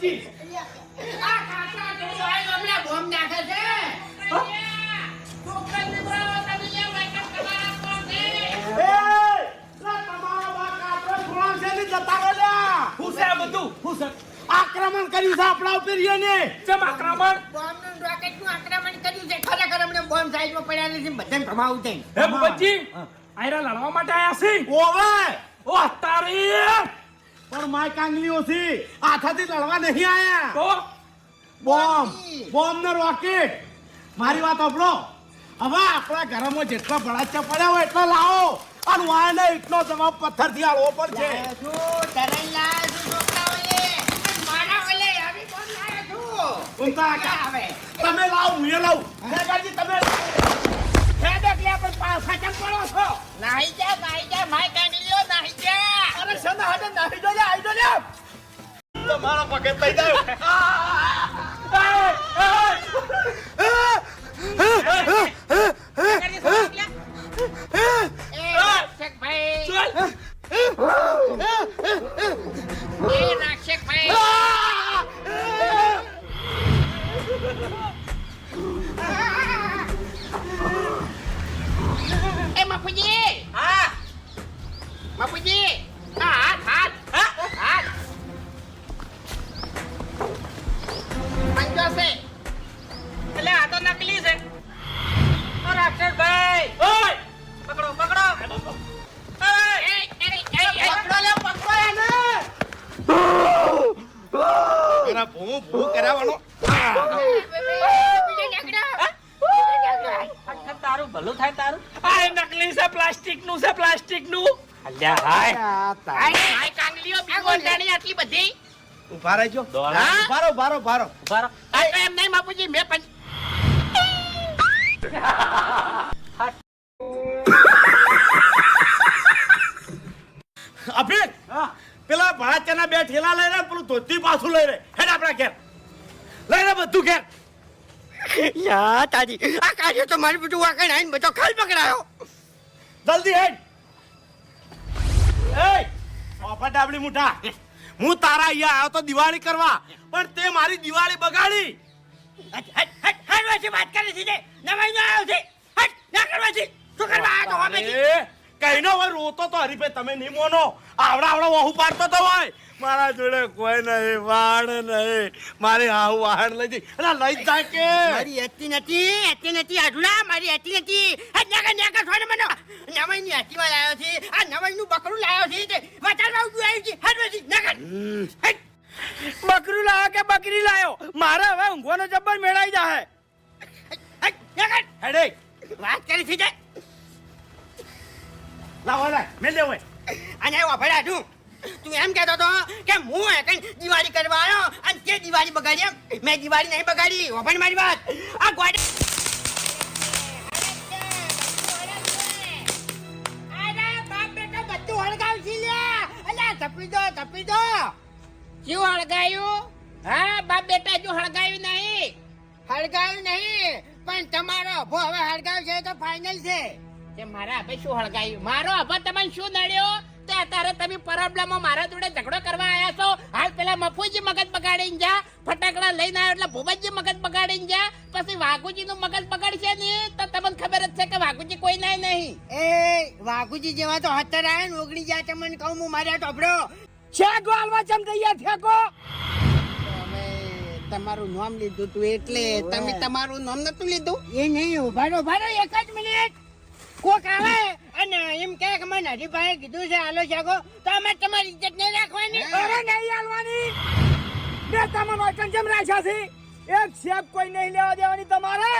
આ કાકા તો સાહેબ હમણાં બોમ્બ નાખે છે. આક્રમણ કર્યું છે આપણા ઉપર એને. કેમ આક્રમણ? બોમ્બનું રોકેટનું આક્રમણ કર્યું છે. ખરેખર અમને બોમ્બ સાઈડમાં પડ્યા નથી. બધાને ભમાવું છે. હે ભૂપતજી, આયરા લડવા માટે આયા છે? ઓવે ઓ તારી! પણ માય કાંગલીઓ છે. હાથાથી લડવા નહીં આયા. તો બોમ્બ ને રોકેટ. મારી વાત સાંભળો. હવે આપણા ઘરમાં જેટલા ભડાચા પડ્યા હોય એટલા લાવો. અને વાયને એટલો જવાબ પથ્થરથી આલવો પડશે. તરાઈ લાયા છું છોકરાઓએ. મારા ઓલે આવી બોમ્બ લાયો છું. ઉંતા કાકા, તમે લાવો હું એ લાવું. કાકાજી તમે પણ પાછા કેમ પડો છો? નાહી જા માય કાંગલીઓ નાહી જા. અરે શેના હાથે નાખી દો લે, આઈ દો લે. તમારા પગે થઈ જાય. એટલે આ તો નકલી છે. રાક્ષસભાઈ પકડો પકડો. એના ભૂ કરાવવાનો. તારું ભલું થાય તારું. આ નકલી છે, પ્લાસ્ટિક નું છે, પ્લાસ્ટિક નું. અલ્યા હાય. આય કાંગલીઓ બીગોંડાણી આટલી બધી. ઉભા રહેજો. હા? ભારો. બરો આ તો એમ નહીં બાપુજી મેં અભિક પેલા ભડાચાના બે ઠેલા લઈ રે, પેલું ધોતી પાછું લઈ રે. હેડ આપણા ઘેર લઈ રે બધું ઘેર. યા તાજી આ કાર્ય તો મારી બધું વાકણ આઈને બધો ખાલ પકડાયો. જલ્દી હેડ. એ ઓપા ડાબડી મુઠા, હું તારા અહીંયા આવ્યો તો દિવાળી કરવા, પણ તે મારી દિવાળી બગાડી. હટ વાસી વાત કરી છે. નવાઈ નો આવ્યો છે. હટ ના કરવાથી શું કરવા આવ્યો તો વામેથી? કઈનો હોય રોતો તો હરીફે તમે નહીં મોનો. આવડા વહુ પાડતો તો હોય. મારા જોડે કોઈ નહીં, વાણ નહીં. મારી હાવ વાહણ લઈ જઈ એટલે લઈ જાય કે મારી એતી નથી આઢુડા મારી એતી નથી. હટ નેકા છોડ મનો. નવાઈ ની એતી માં લાવ્યો છે. આ નવાઈ નું બકરું લાવ્યો છે. તે વચારમાં ઉડ્યું આવ્યું છે. હટ વાસી નેકા. હટ બકરું લાયો કે બકરી લાયો? મારે હવે ઊંઘવાનો જબ્બર મેળાઈ જાહે. હટ નેકા. હેડે વાત કરી છે. લાવો લે મેલ દે હોય. અને વાફડા તું એમ કહેતો તો કે હું એકન દિવાળી કરવા આવ્યો અને તે દિવાળી બગાડી. એમ મેં દિવાળી નહીં બગાડી. વાફડ મારી વાત. આ ગોડે અરે બાપ બેટો બધું હળગાવશી લે. અલ્યા તપી દો શું હળગાયું? હા બાપ બેટા જો હળગાયું નહીં પણ તમારો અભો હવે હળગાવ છે તો ફાઇનલ છે. તે મારા હવે શું હળગાયું? મારો અભો તમને શું નડ્યો? તે અત્યારે તમે પ્રોબ્લેમમાં મારા જોડે ઝઘડો કરવા આવ્યા છો. હાલ પેલા મફુજી મગજ બગાડીને જા, ફટાકડા લઈને આવ્યો એટલે ભૂપતજી મગજ બગાડીને જા, પછી વાઘુજી નું મગજ બગાડશે ને તો તમને ખબર જ છે કે વાઘુજી કોઈ નાય નહીં. એ વાઘુજી જેવા તો હતર આયા ને ઓગળી જાય. તમને કહું હું માર્યા ટોપડો શેકો હાલવા ચમ તૈયાર ફેકો. તમારું નામ લીધું તું એટલે તમે તમારું નામ નતું લીધું. એ નહીં ઉભારો એક જ મિનિટ. કોક આવે અને એમ કહે કે મને હરીભાઈએ કીધું છે હાલો જાગો તો અમે તમારી ઇજ્જત નહીં રાખવાની. અરે નહીં હાલવાની. બે તમે વચન જેમ રાખ્યા છે. એક શેપ કોઈ નહીં લેવા દેવાની તમારે.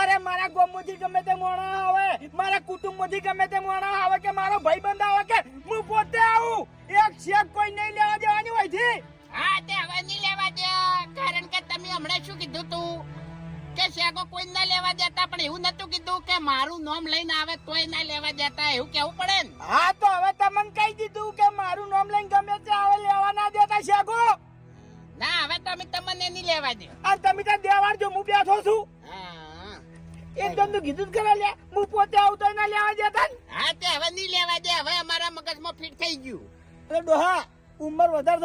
અરે મારા ગોમમાંથી ગમે તે મોણા આવે, મારા કુટુંબમાંથી ગમે તે મોણા આવે કે મારો ભાઈબંધ આવે કે હું પોતે આવું, એક શેપ કોઈ નહીં લેવા દેવાની હોય છે. હા તે હવે નહીં લેવા દે. કારણ કે તમે હમણાં શું કીધું તું કે શેગો કોઈ ના લેવા દેતા, પણ એવું નતું કીધું કે મારું નામ લઈને આવે તોય ના લેવા દેતા. એવું કેવું પડે ને. હા તો હવે તમને કહી દીધું કે મારું નામ લઈને ગમે તે આવે લેવા ના દેતા શેગો. ના હવે તમે તમને નહીં લેવા દે. આ તમે ત્યાં દેવાડ જો હું બેઠો છું. હા એકદમ તો કીધું જ કરે લે, હું પોતે આવતો ના લેવા દેતા. હા તે હવે નહીં લેવા દે. હવે અમારા મગજમાં ફિટ થઈ ગયું. ડોહા ઉંમર વધારે